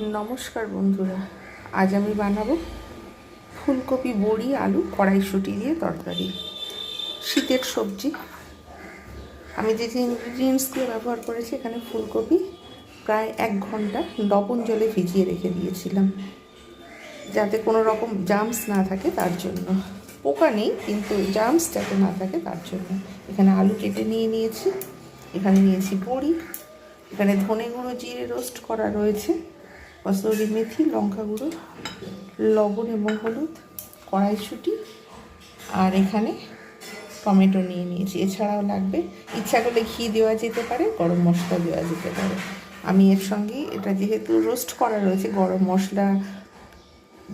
নমস্কার বন্ধুরা, আজ আমি বানাবো ফুলকপি বড়ি আলু কড়াইশুঁটি দিয়ে তরকারি। শীতের সবজি। আমি যে যে ইনগ্রিডিয়েন্টসগুলো ব্যবহার করেছি, এখানে ফুলকপি প্রায় 1 ঘন্টা লবণ জলে ভিজিয়ে রেখে দিয়েছিলাম, যাতে কোনো রকম জার্মস না থাকে, তার জন্য। পোকা নেই, কিন্তু জার্মস যাতে না থাকে তার জন্য। এখানে আলু কেটে নিয়েছি, এখানে নিয়েছি বড়ি, এখানে ধনে গুঁড়ো জিরে রোস্ট করা রয়েছে, কসুরি মেথি, লঙ্কা গুঁড়ো, লবণ এবং হলুদ, কড়াইশুঁটি, আর এখানে টমেটো নিয়েছি। এছাড়াও লাগবে, ইচ্ছা করলে ঘি দেওয়া যেতে পারে, গরম মশলা দেওয়া যেতে পারে। আমি এর সঙ্গে, এটা যেহেতু রোস্ট করা রয়েছে, গরম মশলা,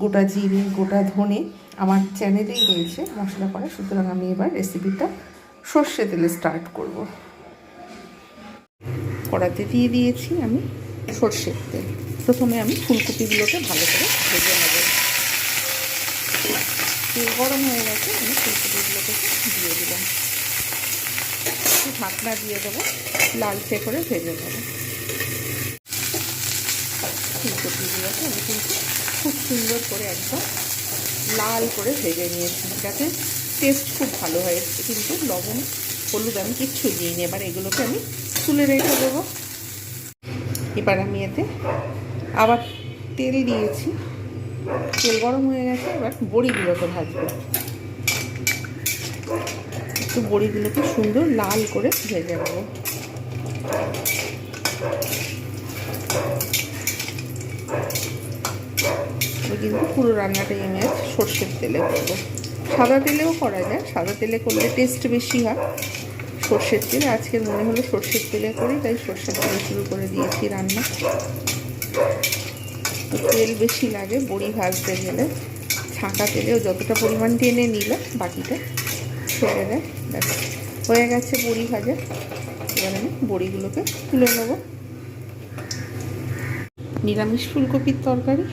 গোটা জিরে, গোটা ধনে আমার চ্যানেলেই রয়েছে মশলা করা, সুতরাং আমি এবার রেসিপিটা সর্ষে তেলে স্টার্ট করব। কড়াতে দিয়ে দিয়েছি আমি সর্ষের তেল। প্রথমে আমি ফুলকপিগুলোকে ভালো করে ভেজে নেব। তেল গরম হয়ে গেছে, আমি ফুলকপিগুলোকে দিয়ে দিলাম। একটু ঢাকনা দিয়ে দেবো, লালচে করে ভেজে নেব। ফুলকপিগুলোকে আমি কিন্তু খুব সুন্দর করে একদম লাল করে ভেজে নিয়েছি, যাতে টেস্ট খুব ভালো হয়। কিন্তু লবণ হলুদ আমি কিচ্ছু দিইনি। এবার এগুলোকে আমি তুলে রেখে দেবো। এবার আমি এতে আবার তেল দিয়েছি, তেল গরম হয়ে গেছে। এবার বড়িগুলোকে ভাজবো। একটু বড়িগুলোকে সুন্দর লাল করে ভেজে নেব। আমি কিন্তু পুরো রান্নাটাই আমি আজ সর্ষের তেলে করবো। সাদা তেলেও করা যায়, সাদা তেলে করলে টেস্ট বেশি হয়। সর্ষের তেলে আজকের মনে হলো সর্ষের তেলে করি, তাই সর্ষের তেলে শুরু করে দিয়েছি রান্না। তেল বেশি লাগে বড়ি ভাজতে গেলে। ছাঁকা তেলেও যতটা পরিমাণ টেনে নিলে বাকিটা ছেড়ে দেয়। ব্যাস, হয়ে গেছে বড়ি ভাজা। এবার আমি বড়িগুলোকে তুলে নেব। নিরামিষ ফুলকপির তরকারি,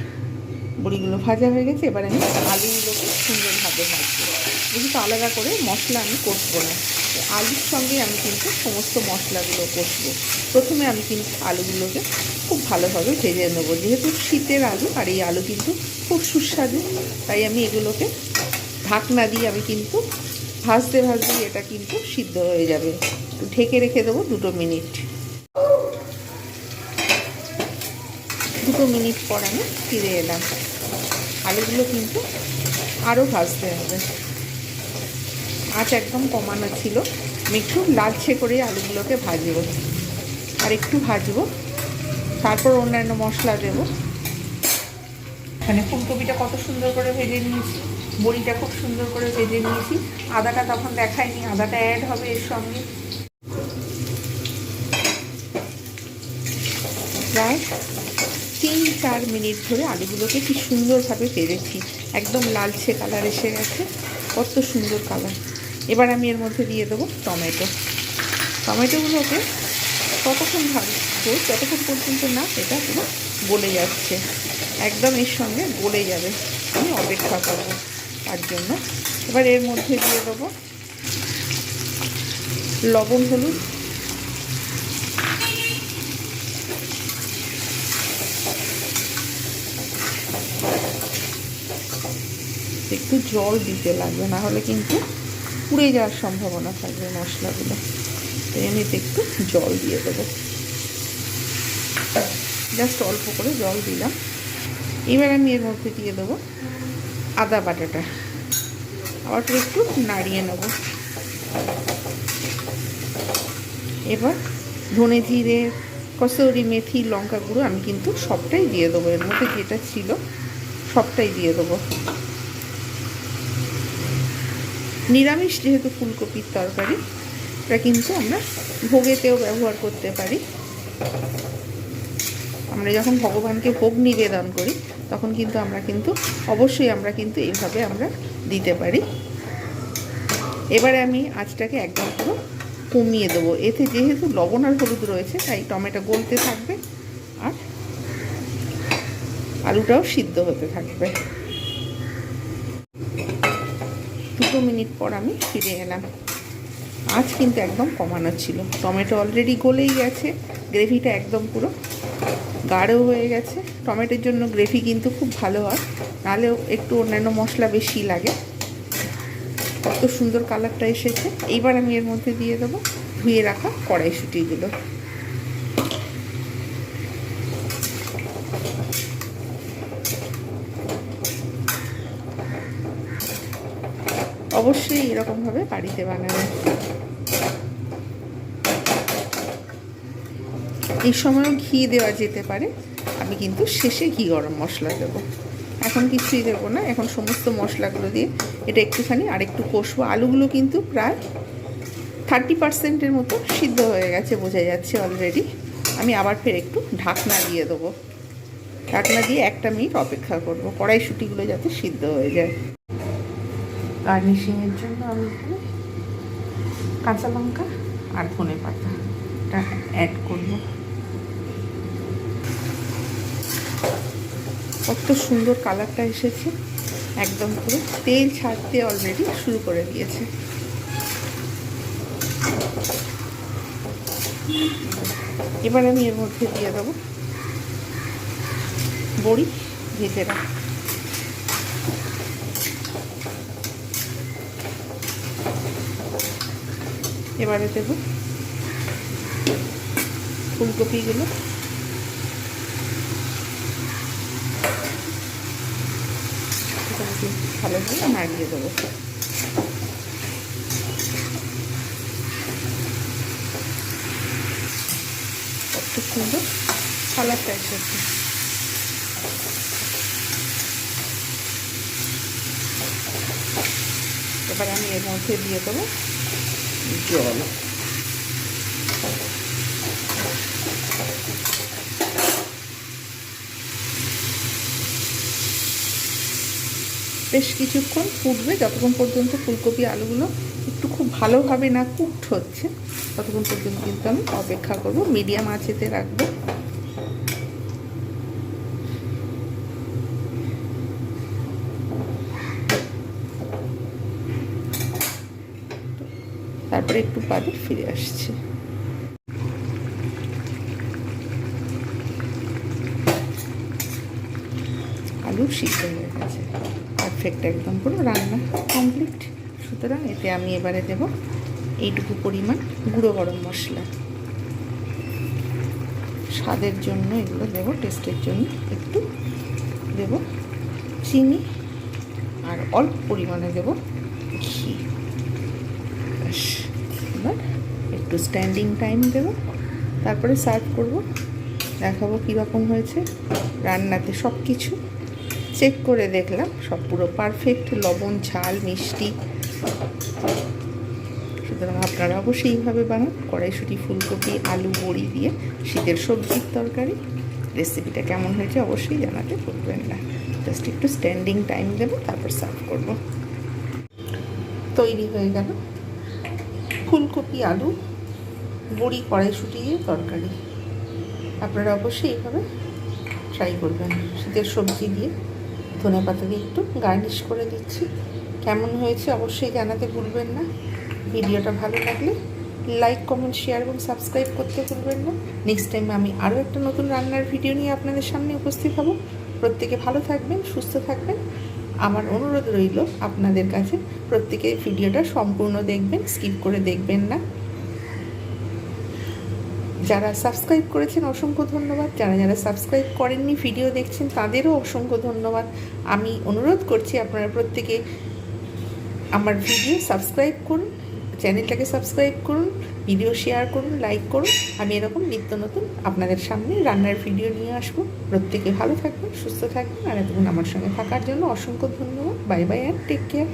বড়িগুলো ভাজা হয়ে গেছে। এবার আমি আলুগুলোকে সুন্দরভাবে ভাজবো। যেহেতু আলাদা করে মশলা আমি কষবো না, আলুর সঙ্গে আমি কিন্তু সমস্ত মশলাগুলো কষবো। প্রথমে আমি কিন্তু আলুগুলোকে খুব ভালোভাবে ভেজে নেবো। যেহেতু শীতের আলু, আর এই আলু কিন্তু খুব সুস্বাদু, তাই আমি এগুলোকে ঢাকনা দিয়ে আমি কিন্তু ভাজতে ভাজতে এটা কিন্তু সিদ্ধ হয়ে যাবে। ঢেকে রেখে দেবো 2 মিনিট। 2 মিনিট পর আমি ফিরে এলাম। আলুগুলো কিন্তু আরও ভাজতে হবে, আঁচ একদম কমানো ছিল। আমি একটু লালচে করে আলুগুলোকে ভাজবো, আর একটু ভাজবো, তারপর অন্যান্য মশলা দেবো। এখানে ফুলকপিটা কত সুন্দর করে ভেজে নিয়েছি, বড়িটা খুব সুন্দর করে ভেজে নিয়েছি। আদাটা তখন দেখায়নি, আদাটা অ্যাড হবে এর সঙ্গে। প্রায় 3-4 মিনিট ধরে আলুগুলোকে কি সুন্দরভাবে ভেজেছি। একদম লালচে কালার এসে গেছে, কত সুন্দর কালার। এবার আমি এর মধ্যে দিয়ে দেবো টমেটো। টমেটোগুলোকে ততক্ষণ ভাজবো যতক্ষণ পর্যন্ত না এটা পুরো গলে যাচ্ছে, একদম এর সঙ্গে গলে যাবে। আমি অপেক্ষা করবো তার জন্য। এবার এর মধ্যে দিয়ে দেবো লবণ, হলুদ, একটু জল দিতে লাগবে, না হলে কিন্তু পুড়ে যাওয়ার সম্ভাবনা থাকবে মশলাগুলো। তাই আমি একটু জল দিয়ে দেবো, জাস্ট অল্প করে জল দিলাম। এবার আমি এর মধ্যে দিয়ে দেবো আদা বাটাটা, আবার একটু নাড়িয়ে নেব। এবার ধনে জিরে, কসুরি মেথি, লঙ্কা গুঁড়ো আমি কিন্তু সবটাই দিয়ে দেবো। এর মধ্যে যেটা ছিল সবটাই দিয়ে দেবো। নিরামিষ যেহেতু ফুলকপির তরকারি, এটা কিন্তু আমরা ভোগেতেও ব্যবহার করতে পারি। আমরা যখন ভগবানকে ভোগ নিবেদন করি, তখন কিন্তু অবশ্যই আমরা কিন্তু এইভাবে আমরা দিতে পারি। এবারে আমি আঁচটাকে একদম পুরো কমিয়ে দেবো। এতে যেহেতু লবণ আর হলুদ রয়েছে, তাই টমেটো গলতে থাকবে আর আলুটাও সিদ্ধ হতে থাকবে। 2 মিনিট পর আমি ফিরে এলাম। আঁচ কিন্তু একদম কমানো ছিল। টমেটো অলরেডি গলেই গেছে, গ্রেভিটা একদম পুরো গাঢ় হয়ে গেছে। টমেটোর জন্য গ্রেভি কিন্তু খুব ভালো হয়, নাহলেও একটু অন্যান্য মশলা বেশি লাগে। কত সুন্দর কালারটা এসেছে। এইবার আমি এর মধ্যে দিয়ে দেবো ধুয়ে রাখা কড়াইশুঁটিগুলো। অবশ্যই এরকমভাবে বাড়িতে বানাবেন। এই সময়ও ঘি দেওয়া যেতে পারে, আমি কিন্তু শেষে ঘি গরম মশলা দেবো। এখন কিছুই দেবো না, এখন সমস্ত মশলাগুলো দিয়ে এটা একটুখানি আরেকটু কষবো। আলুগুলো কিন্তু প্রায় 30%-এর মতো সিদ্ধ হয়ে গেছে, বোঝা যাচ্ছে অলরেডি। আমি আবার ফের একটু ঢাকনা দিয়ে দেবো। ঢাকনা দিয়ে 1 মিনিট অপেক্ষা করব কড়াইশুঁটিগুলো যাতে সিদ্ধ হয়ে যায়। গার্নিশিংয়ের জন্য আমি এখানে কাঁচা লঙ্কা আর ধনে পাতাটা অ্যাড করব। কত সুন্দর কালারটা এসেছে, একদম পুরো তেল ছাড়তে অলরেডি শুরু করে দিয়েছে। এবার আমি এর মধ্যে দিয়ে দেবো বড়ি ভেজে রাখা। এবারে দেব ফুলকপিগুলো। ভালোভাবে নাড়িয়ে দেবো। কত সুন্দর কালারটা এসেছে। এবার আমি এর মধ্যে দিয়ে দেবো জল। বেশ কিছুক্ষণ ফুটবে, যতক্ষণ পর্যন্ত ফুলকপি আলুগুলো একটু খুব ভালোভাবে না কুকড হচ্ছে ততক্ষণ পর্যন্ত কিন্তু আমি অপেক্ষা করব। মিডিয়াম আঁচেতে রাখবো। তারপরে একটু বাদে ফিরে আসছি। আলু সিদ্ধ হয়ে গেছে, পারফেক্ট, একদম পুরো রান্না কমপ্লিট। সুতরাং এতে আমি এবারে দেব এইটুকু পরিমাণ গুঁড়ো গরম মশলা। স্বাদের জন্য এগুলো দেবো, টেস্টের জন্য একটু দেব চিনি, আর অল্প পরিমাণে দেব ঘি। এবার একটু স্ট্যান্ডিং টাইম দেব, তারপরে সার্ভ করব। দেখাবো কীরকম হয়েছে। রান্নাতে সব কিছু চেক করে দেখলাম, সব পুরো পারফেক্ট, লবণ, ঝাল, মিষ্টি। সুতরাং আপনারা অবশ্যই এইভাবে বানান। কড়াইশুঁটি, ফুলকপি, আলু, বড়ি দিয়ে শীতের সবজির তরকারি। রেসিপিটা কেমন হয়েছে অবশ্যই জানাতে ভুলবেন না। জাস্ট একটু স্ট্যান্ডিং টাইম দেবো, তারপর সার্ভ করব। তৈরি হয়ে গেল ফুলকপি, আলু, বড়ি, কড়াইশুঁটি দিয়ে তরকারি। আপনারা অবশ্যই এইভাবে ট্রাই করবেন। শীতের সবজি দিয়ে ধনেপাতা দিয়ে একটু গার্নিশ করে দিচ্ছি। কেমন হয়েছে অবশ্যই জানাতে ভুলবেন না। ভিডিওটা ভালো লাগলে লাইক, কমেন্ট, শেয়ার এবং সাবস্ক্রাইব করতে ভুলবেন না। নেক্সট টাইম আমি আরও একটা নতুন রান্নার ভিডিও নিয়ে আপনাদের সামনে উপস্থিত হব। প্রত্যেকে ভালো থাকবেন, সুস্থ থাকবেন। আমার অনুরোধ রইল আপনাদের কাছে, প্রত্যেকে ভিডিওটা সম্পূর্ণ দেখবেন, স্কিপ করে দেখবেন না। যারা সাবস্ক্রাইব করেছেন অসংখ্য ধন্যবাদ। যারা সাবস্ক্রাইব করেননি, ভিডিও দেখছেন, তাদেরও অসংখ্য ধন্যবাদ। আমি অনুরোধ করছি আপনারা প্রত্যেকে আমার ভিডিও সাবস্ক্রাইব করুন, চ্যানেলটাকে সাবস্ক্রাইব করুন, ভিডিও শেয়ার করুন, লাইক করুন। আমি এরকম নিত্য নতুন আপনাদের সামনে রান্নার ভিডিও নিয়ে আসবো। প্রত্যেকে ভালো থাকবেন, সুস্থ থাকবেন। আর এতক্ষণ আমার সঙ্গে থাকার জন্য অসংখ্য ধন্যবাদ। Bye bye and take care.